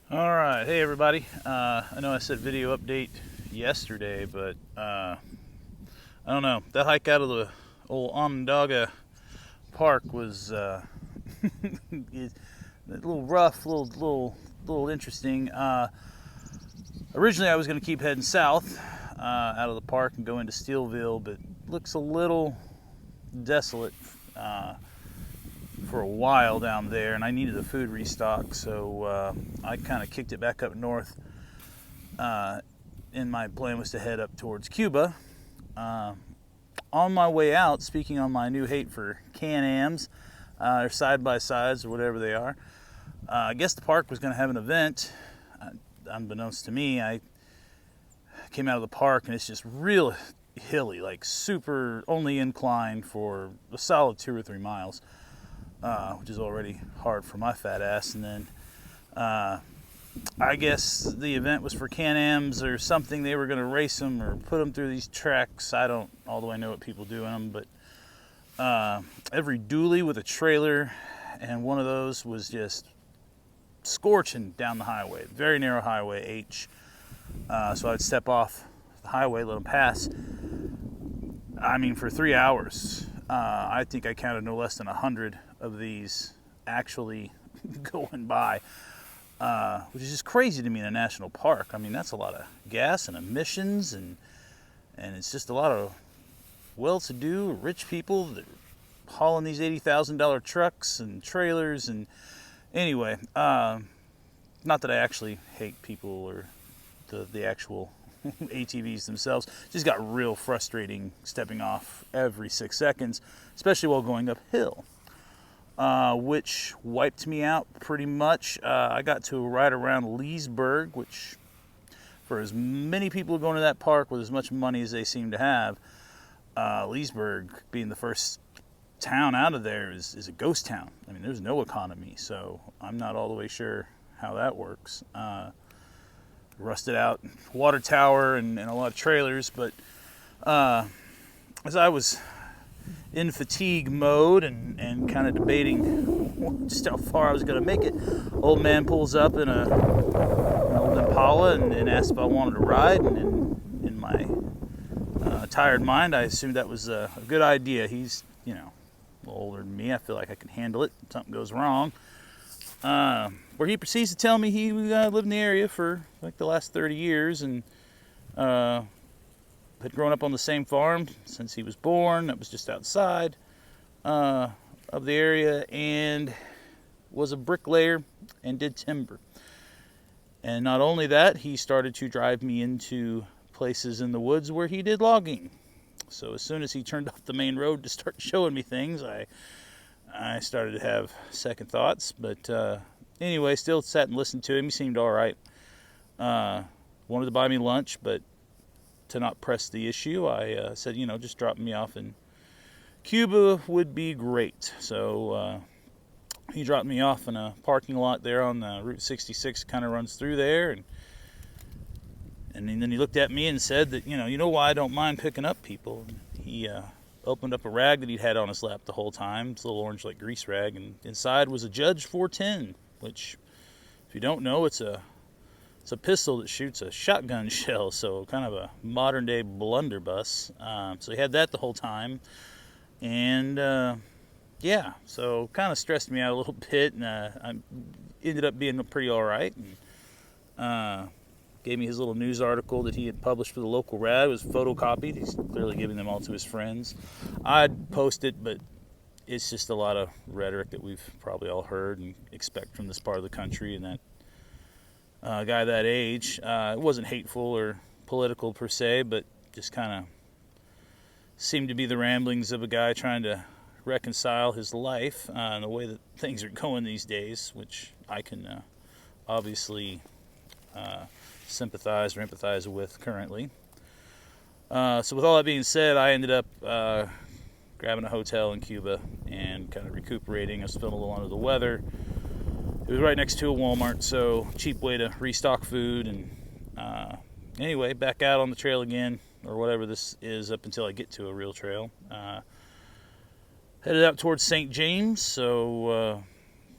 All right, hey everybody. I know I said video update yesterday, but I don't know. That hike out of the old Onondaga Park was a little rough, little interesting. Originally, I was going to keep heading south out of the park and go into Steelville, but looks a little desolate for a while down there, and I needed a food restock, so I kind of kicked it back up north. And my plan was to head up towards Cuba. On my way out, speaking on my new hate for Can-Ams, or side-by-sides, or whatever they are, I guess the park was going to have an event. Unbeknownst to me, I came out of the park, and it's just real hilly, like super only incline for a solid 2 or 3 miles. Which is already hard for my fat ass. And then I guess the event was for Can-Ams or something. They were going to race them or put them through these tracks. I don't all the way know what people do in them, but every dually with a trailer and one of those was just scorching down the highway. Very narrow highway, H. So I'd step off the highway, let them pass. I mean, for 3 hours, I think I counted no less than 100 of these actually going by, which is just crazy to me in a national park. I mean, that's a lot of gas and emissions, and it's just a lot of well-to-do, rich people that are hauling these $80,000 trucks and trailers. And anyway, not that I actually hate people or the actual ATVs themselves. Just got real frustrating stepping off every 6 seconds, especially while going uphill, which wiped me out pretty much. I got to right around Leesburg, which for as many people going to that park with as much money as they seem to have, Leesburg being the first town out of there is a ghost town. I mean, there's no economy, so I'm not all the way sure how that works. Rusted out water tower and a lot of trailers, but as I was in fatigue mode and kind of debating just how far I was going to make it, old man pulls up in an old Impala and asked if I wanted to ride, and in my tired mind I assumed that was a good idea. He's a little older than me. I feel like I can handle it if something goes wrong. Where he proceeds to tell me he lived in the area for like the last 30 years and had grown up on the same farm since he was born. That was just outside of the area, and was a bricklayer and did timber. And not only that, he started to drive me into places in the woods where he did logging. So as soon as he turned off the main road to start showing me things, I started to have second thoughts, but anyway, still sat and listened to him. He seemed all right. Wanted to buy me lunch, but to not press the issue, I said, just dropping me off in Cuba would be great. So he dropped me off in a parking lot there on Route 66, kind of runs through there, and then he looked at me and said that, you know why I don't mind picking up people. He opened up a rag that he'd had on his lap the whole time. It's a little orange like grease rag, and inside was a Judge 410, which, if you don't know, it's a pistol that shoots a shotgun shell, so kind of a modern day blunderbuss. So he had that the whole time, and so kind of stressed me out a little bit, and I ended up being pretty all right. And gave me his little news article that he had published for the local rad. It was photocopied. He's clearly giving them all to his friends. I'd post it, but it's just a lot of rhetoric that we've probably all heard and expect from this part of the country, and that guy that age. It wasn't hateful or political per se, but just kind of seemed to be the ramblings of a guy trying to reconcile his life and the way that things are going these days, which I can obviously sympathize or empathize with currently. So with all that being said, I ended up grabbing a hotel in Cuba and kind of recuperating. I was feeling a little under the weather. It was right next to a Walmart, so cheap way to restock food. And anyway, back out on the trail again, or whatever this is, up until I get to a real trail. Headed out towards St. James, so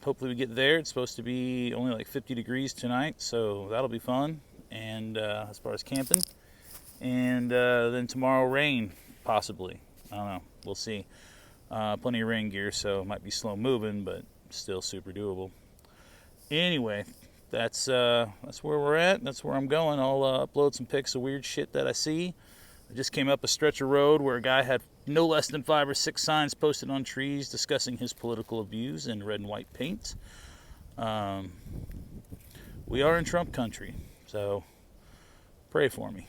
hopefully we get there. It's supposed to be only like 50 degrees tonight, so that'll be fun. And as far as camping, and then tomorrow rain, possibly. I don't know. We'll see. Plenty of rain gear, so it might be slow moving, but still super doable. Anyway, that's where we're at. That's where I'm going. I'll upload some pics of weird shit that I see. I just came up a stretch of road where a guy had no less than 5 or 6 signs posted on trees discussing his political views in red and white paint. We are in Trump country, so pray for me.